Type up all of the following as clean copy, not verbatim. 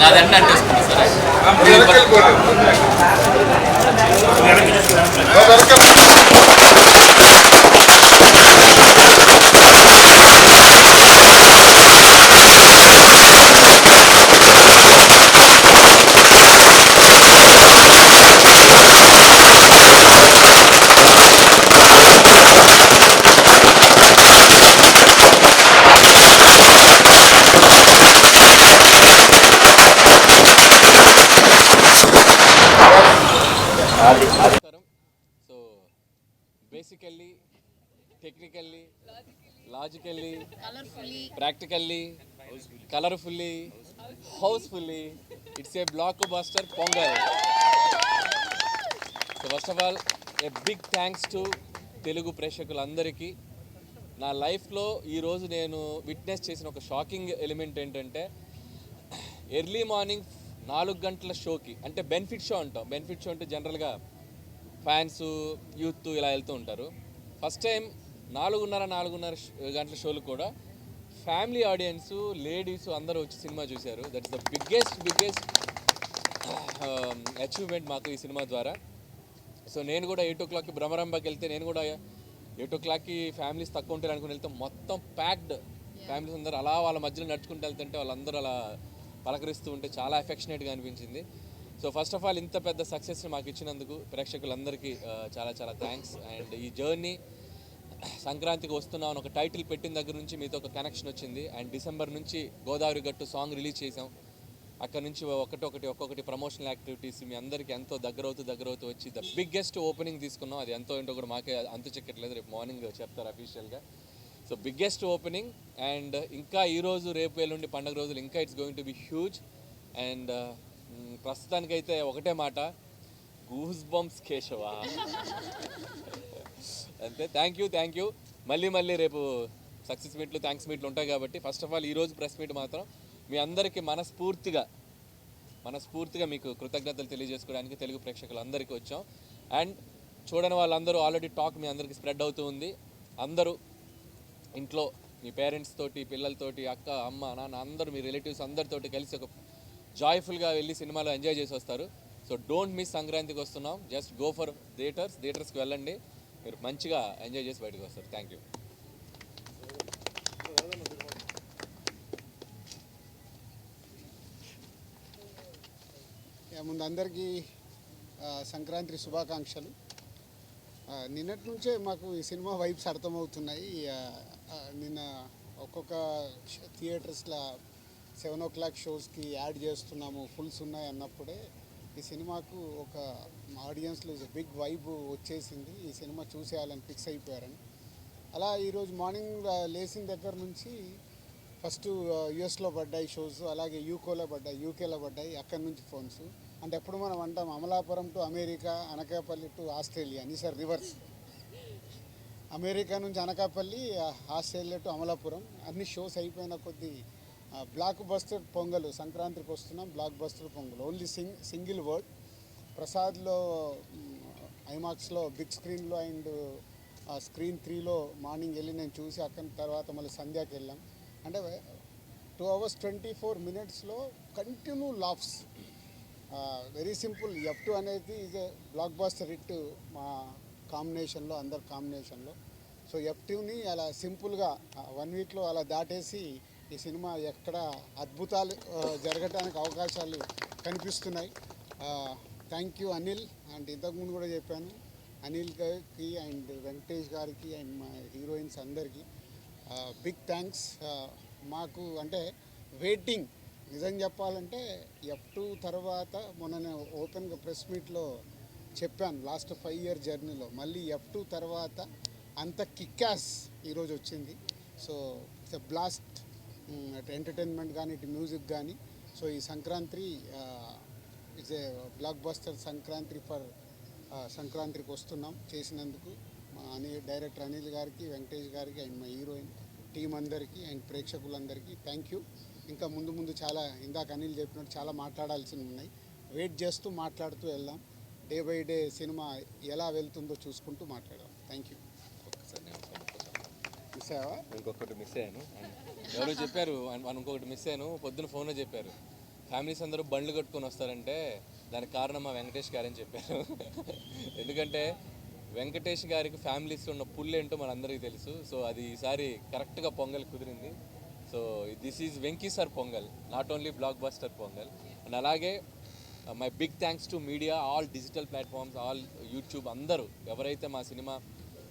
నాదంటే అంటే సరే so basically technically logically practically colourfully housefully it's a blockbuster Pongal. So first of all a big thanks to Telugu ప్రేక్షకులందరికీ. నా లైఫ్లో ఈరోజు నేను విట్నెస్ చేసిన ఒక షాకింగ్ ఎలిమెంట్ ఏంటంటే ఎర్లీ మార్నింగ్ 4 గంటల షోకి, అంటే బెనిఫిట్ షో అంటాం. బెనిఫిట్ షో అంటే జనరల్గా ఫ్యాన్స్ యూత్ ఇలా వెళ్తూ ఉంటారు. ఫస్ట్ టైం 4:30 గంటల షోలు కూడా ఫ్యామిలీ ఆడియన్స్, లేడీస్ అందరూ వచ్చి సినిమా చూశారు. దట్స్ ద బిగ్గెస్ట్ అచీవ్మెంట్ మాకు ఈ సినిమా ద్వారా. సో నేను కూడా 8 o'clockకి భ్రమరంభకి వెళ్తే, నేను కూడా 8 o'clockకి ఫ్యామిలీస్ తక్కువ ఉంటారు అనుకుని వెళ్తే మొత్తం ప్యాక్డ్ ఫ్యామిలీస్ అందరూ అలా వాళ్ళ మధ్యలో నడుచుకుంటూ వెళ్తుంటే వాళ్ళందరూ అలా పలకరిస్తూ ఉంటే చాలా ఎఫెక్షనేట్గా అనిపించింది. సో ఫస్ట్ ఆఫ్ ఆల్ ఇంత పెద్ద సక్సెస్ని మాకు ఇచ్చినందుకు ప్రేక్షకులందరికీ చాలా చాలా థ్యాంక్స్. అండ్ ఈ జర్నీ సంక్రాంతికి వస్తున్నాం అని ఒక టైటిల్ పెట్టిన దగ్గర నుంచి మీతో ఒక కనెక్షన్ వచ్చింది. అండ్ డిసెంబర్ నుంచి గోదావరి గట్టు సాంగ్ రిలీజ్ చేసాం. అక్కడ నుంచి ఒక్కొక్కటి ప్రమోషనల్ యాక్టివిటీస్ మీ అందరికీ ఎంతో దగ్గరవుతూ వచ్చి ద బిగ్గెస్ట్ ఓపెనింగ్ తీసుకున్నాం. అది ఎంతో ఏంటో కూడా మాకే అంతు చెక్కట్లేదు, రేపు మార్నింగ్ చెప్తారు అఫీషియల్గా. So biggest opening. అండ్ ఇంకా ఈరోజు రేపు ఎల్లుండి పండుగ రోజులు ఇంకా it's going to be huge. And ప్రస్తుతానికైతే ఒకటే మాట, గూస్ బంప్స్ కేశవ అంతే. Thank you. మళ్ళీ రేపు సక్సెస్ మీట్లు, థ్యాంక్స్ మీట్లు ఉంటాయి కాబట్టి ఫస్ట్ ఆఫ్ ఆల్ ఈరోజు ప్రెస్ మీట్ మాత్రం మీ అందరికీ మనస్ఫూర్తిగా మీకు కృతజ్ఞతలు తెలియజేసుకోవడానికి తెలుగు ప్రేక్షకులందరికీ వచ్చాం. అండ్ చూడని వాళ్ళందరూ ఆల్రెడీ టాక్ మీ అందరికీ స్ప్రెడ్ అవుతూ ఉంది. అందరూ ఇంట్లో మీ పేరెంట్స్ తోటి, పిల్లలతోటి, అక్క, అమ్మ, నాన్న అందరూ మీ రిలేటివ్స్ అందరితోటి కలిసి ఒక జాయ్ఫుల్గా వెళ్ళి సినిమాలో ఎంజాయ్ చేసి వస్తారు. So don't miss. సంక్రాంతికి వస్తున్నాం, జస్ట్ గో ఫర్ థియేటర్స్కి వెళ్ళండి, మీరు మంచిగా ఎంజాయ్ చేసి బయటకు వస్తారు. Thank you. ముందు అందరికీ సంక్రాంతి శుభాకాంక్షలు. నిన్నటి నుంచే మాకు ఈ సినిమా వైబ్స్ అర్థమవుతున్నాయి. నిన్న ఒక్కొక్క థియేటర్స్లో 7 o'clock షోస్కి యాడ్ చేస్తున్నాము, ఫుల్స్ ఉన్నాయి అన్నప్పుడే ఈ సినిమాకు ఒక ఆడియన్స్లో బిగ్ వైబ్ వచ్చేసింది. ఈ సినిమా చూసేయాలని ఫిక్స్ అయిపోయారని. అలా ఈరోజు మార్నింగ్ లేచిన దగ్గర నుంచి ఫస్ట్ యుఎస్లో పడ్డాయి షోస్, అలాగే యూకేలో పడ్డాయి. అక్కడి నుంచి ఫోన్స్. అంటే ఎప్పుడు మనం అంటాం Amalapuram to America, Anakapalli to Australia అని, సార్ రివర్స్. అమెరికా నుంచి అనకాపల్లి, ఆస్ట్రేలియా టు అమలాపురం. అన్ని షోస్ అయిపోయిన కొద్దీ బ్లాక్ బస్టర్ పొంగల్, సంక్రాంతికి వస్తున్నాం, blockbuster Pongal. Only single word. ప్రసాద్లో ఐమాక్స్లో బిగ్ స్క్రీన్లో అండ్ స్క్రీన్ 3లో మార్నింగ్ వెళ్ళి నేను చూసి అక్కడి తర్వాత మళ్ళీ సంధ్యాకి వెళ్ళాం. అంటే 2 hours 24 minutesలో continue laughs. Very simple. F2 అనేది is a blockbuster hit మా కాంబినేషన్లో, అందరి కాంబినేషన్లో. సో F2ని అలా సింపుల్గా 1 weekలో అలా దాటేసి ఈ సినిమా ఎక్కడ అద్భుతాలు జరగటానికి అవకాశాలు కనిపిస్తున్నాయి. Thank you Anil. అండ్ ఇంతకుముందు కూడా చెప్పాను, అనిల్ గారికి అండ్ వెంకటేష్ గారికి అండ్ మా హీరోయిన్స్ అందరికీ బిగ్ థ్యాంక్స్. మాకు అంటే వెయిటింగ్, నిజం చెప్పాలంటే F2 తర్వాత మొన్న నేను ఓపెన్గా ప్రెస్ మీట్లో చెప్పాను, లాస్ట్ 5 year జర్నీలో మళ్ళీ F2 తర్వాత అంత కిక్యాస్ ఈరోజు వచ్చింది. So it's a blast. Entertainment కానీ, ఇటు మ్యూజిక్ కానీ. సో ఈ Sankranti it's a block buster Sankranti for సంక్రాంతికి వస్తున్నాం చేసినందుకు మా డైరెక్టర్ అనిల్ గారికి, వెంకటేష్ గారికి అండ్ మా హీరోయిన్ టీం అందరికీ అండ్ ప్రేక్షకులందరికీ థ్యాంక్ యూ. ఇంకా ముందు చాలా ఇందాక అనిల్ చెప్పినట్టు చాలా మాట్లాడాల్సినవి ఉన్నాయి. వెయిట్ చేస్తూ మాట్లాడుతూ వెళ్దాం. డే బై డే సినిమా ఎలా వెళ్తుందో చూసుకుంటూ మాట్లాడదాం. Thank you. మిస్ అయ్యావా? ఇంకొకటి మిస్ అయ్యాను, ఎవరో చెప్పారు ఇంకొకటి మిస్ అయ్యాను, పొద్దున ఫోన్లో చెప్పారు. ఫ్యామిలీస్ అందరూ బండ్లు కట్టుకొని వస్తారంటే దానికి కారణం మా వెంకటేష్ గారు అని చెప్పారు. ఎందుకంటే వెంకటేష్ గారికి ఫ్యామిలీస్ ఉన్న పుల్ ఏంటో మనందరికీ తెలుసు. సో అది ఈసారి కరెక్ట్గా పొంగల్ కుదిరింది. So this is Venky sir Pongal, not only blockbuster Pongal. And అలాగే my big thanks to media, all digital platforms, all YouTube, అందరూ ఎవరైతే మా సినిమా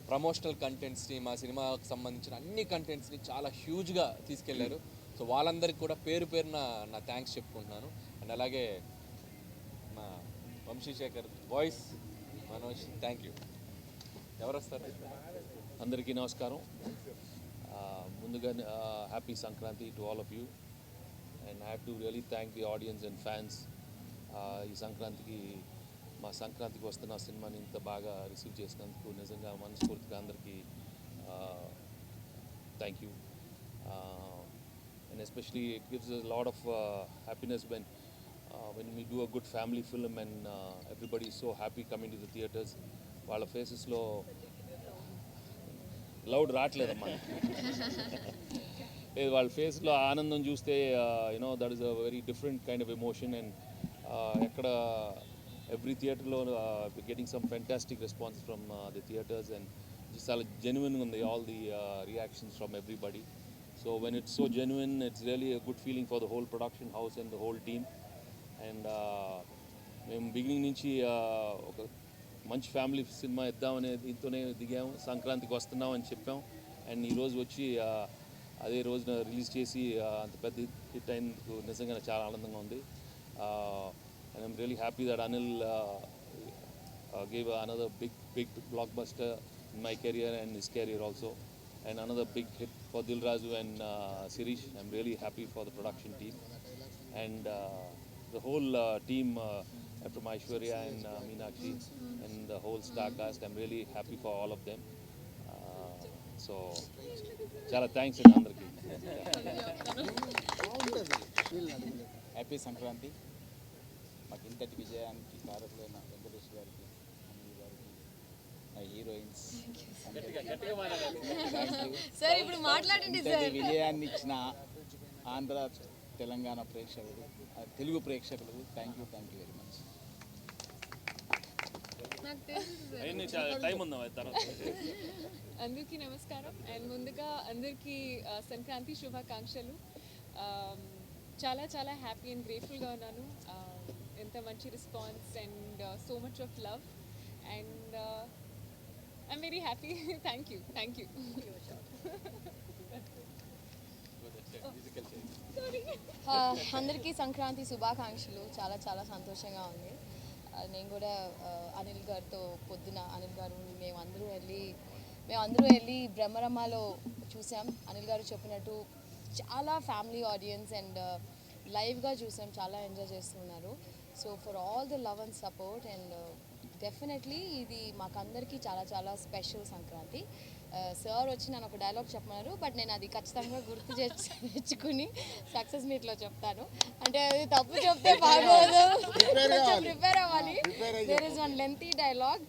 ప్రమోషనల్ కంటెంట్స్ని, మా సినిమాకు సంబంధించిన అన్ని కంటెంట్స్ని చాలా హ్యూజ్గా తీసుకెళ్లారు. సో వాళ్ళందరికీ కూడా పేరు పేరున నా థ్యాంక్స్ చెప్పుకుంటున్నాను. అండ్ అలాగే మా Vamsi Sekhar voice Manoj, thank you. ఎవరు వస్తారు? అందరికీ నమస్కారం. ముందుగా happy Sankranti to all of you, and I have to really thank the audience and fans. ఈ సంక్రాంతికి మా సంక్రాంతికి వస్తున్న సినిమాని ఇంత బాగా రిసీవ్ చేసినందుకు నిజంగా మనస్ఫూర్తిగా అందరికీ thank you. And especially it gives a lot of happiness when we do a good family film and everybody is so happy coming to the theatres. వాళ్ళ ఫేసెస్లో లౌడ్ రావట్లేదమ్మా. లేదు, వాళ్ళ ఫేస్లో ఆనందం చూస్తే you know that is a very different kind of emotion. And ఎక్కడ every థియేటర్లో getting some fantastic response from the theatres, and చాలా జెన్యున్గా ఉంది all the reactions from everybody. So when it's so genuine, it's really a good feeling for the whole production house and the whole team. And మేము beginning నుంచి ఒక మంచి family cinema ఇద్దామనే దీంతోనే దిగాము. సంక్రాంతికి వస్తున్నాం అని చెప్పాం, అండ్ ఈరోజు వచ్చి అదే రోజున రిలీజ్ చేసి అంత పెద్ద హిట్ అయినందుకు నిజంగా చాలా ఆనందంగా ఉంది. And I'm really happy that Anil gave another big blockbuster in my career and his career also, and another big hit for Dil Raju and Sirish. I'm really happy for the production team and the whole team from Aishwarya and Meenakshi and the whole star cast. I'm really happy for all of them. So chala thanks and andarki happy Sankranti. మాకు ఇంతటి విజయానికి కారకులైన వెంకటేష్ గారికి, అనిల్ గారికి, మా heroines, sir ఇప్పుడు మాట్లాడండి ఇంతటి sir. విజయాన్ని ఇచ్చిన ఆంధ్ర తెలంగాణ ప్రేక్షకులు, తెలుగు ప్రేక్షకులు, థ్యాంక్ యూ వెరీ మచ్. నాకు తెలుసు సార్. టైం ఉందా తర్వాత? అందరికీ నమస్కారం అండ్ ముందుగా అందరికీ సంక్రాంతి శుభాకాంక్షలు. చాలా చాలా హ్యాపీ అండ్ గ్రేట్ఫుల్గా ఉన్నాను. ఎంత మంచి response and so much of love and I'm very happy. Thank you. అందరికీ సంక్రాంతి శుభాకాంక్షలు. చాలా చాలా సంతోషంగా ఉంది. నేను కూడా అనిల్ గారితో పొద్దున అనిల్ గారు మేమందరూ వెళ్ళి బ్రహ్మరమ్మలో చూసాం. అనిల్ గారు చెప్పినట్టు చాలా ఫ్యామిలీ ఆడియన్స్ అండ్ లైవ్గా చూసాం, చాలా ఎంజాయ్ చేస్తున్నారు. So for all the love and support and definitely ఇది మాకందరికీ చాలా చాలా స్పెషల్ సంక్రాంతి. సార్ వచ్చి నన్ను ఒక డైలాగ్ చెప్పమన్నారు, బట్ నేను అది ఖచ్చితంగా గుర్తు తెచ్చుకుని సక్సెస్ మీట్లో చెప్తాను. అంటే అది తప్పు చెప్తే బాగోదు, కొంచెం ప్రిపేర్ అవ్వాలి. There is one lengthy dialogue,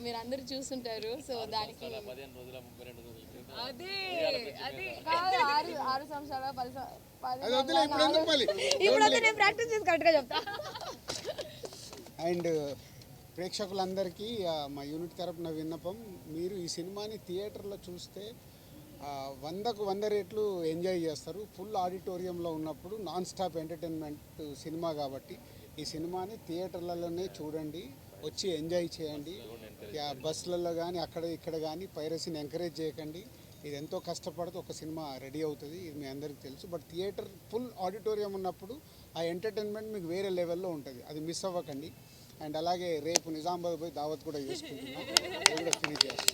మీరు అందరూ చూస్తుంటారు. సో దానికి కాదు 6 సంవత్సరాల 10 ఇప్పుడు నేను ప్రాక్టీస్ చేసి కరెక్ట్గా చెప్తా. అండ్ ప్రేక్షకులందరికీ మా యూనిట్ తరపున విన్నపం, మీరు ఈ సినిమాని థియేటర్లో చూస్తే 100కు 100 రెట్లు ఎంజాయ్ చేస్తారు. ఫుల్ ఆడిటోరియంలో ఉన్నప్పుడు నాన్ స్టాప్ ఎంటర్టైన్మెంట్ సినిమా కాబట్టి ఈ సినిమాని థియేటర్లలోనే చూడండి, వచ్చి ఎంజాయ్ చేయండి. బస్సులలో కానీ అక్కడ ఇక్కడ కానీ పైరసీని ఎంకరేజ్ చేయకండి. ఇది ఎంతో కష్టపడితే ఒక సినిమా రెడీ అవుతుంది, ఇది మీ అందరికీ తెలుసు. బట్ థియేటర్ ఫుల్ ఆడిటోరియం ఉన్నప్పుడు ఆ ఎంటర్టైన్మెంట్ మీకు వేరే లెవెల్లో ఉంటుంది, అది మిస్ అవ్వకండి. అండ్ అలాగే రేపు నిజామాబాద్ పోయి దావత్ కూడా చేసుకుంటున్నాం, ఫినిష్ చేస్తాం.